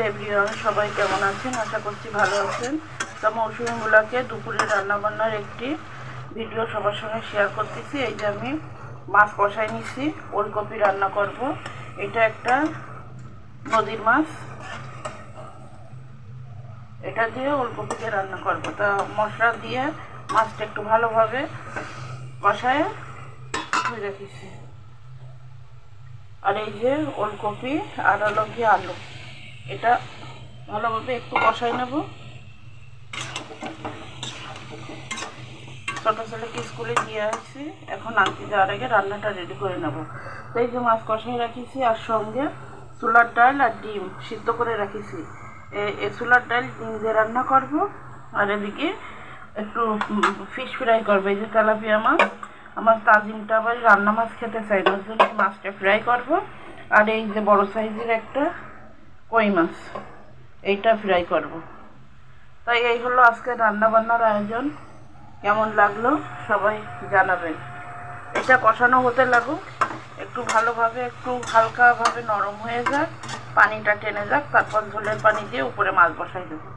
Everyone, সবাই কেমন আছেন? আশা করছি ভালো আছেন। তো মৌসুমী মুলাকে দুপুরে রান্নাবান্নার একটি ভিডিও সবার সঙ্গে শেয়ার করতেছি। এই যে আমি মাছ কষাই নিছি, ওলকপি রান্না করব। এটা একটা নদীর মাছ, এটা দিয়ে ওলকপিকে রান্না করব। তা মশলা দিয়ে মাছটা একটু ভালোভাবে কষায় ধুয়ে রেখেছি। আর এই যে ওলকপি আর হলো কি আলু, এটা ভালোভাবে একটু কষাই নেব। ছোটো ছেলেকে স্কুলে দিয়ে আসছি, এখন আনতে যাওয়ার আগে রান্নাটা রেডি করে নেব। তো এই যে মাছ কষাই রাখিছি, আর সঙ্গে ছোলার ডাল আর ডিম সিদ্ধ করে রাখিছি। এই ছোলার ডাল ডিম দিয়ে রান্না করব। আর এদিকে একটু ফিশ ফ্রাই করবো। এই যে তেলাপিয়া মাছ, আমার তাজিমটা আবার রান্না মাছ খেতে চাই না, ওর জন্য মাছটা ফ্রাই করব। আর এই যে বড় সাইজের একটা কই মাছ, এইটা ফ্রাই করব। তাই এই হলো আজকে রান্না বান্নার আয়োজন। কেমন লাগলো সবাই জানাবেন। এটা কষানো হতে লাগুক, একটু ভালোভাবে, একটু হালকাভাবে নরম হয়ে যাক, পানিটা টেনে যাক, তারপর ঝোলের পানি দিয়ে উপরে মাছ বসাই দেবো।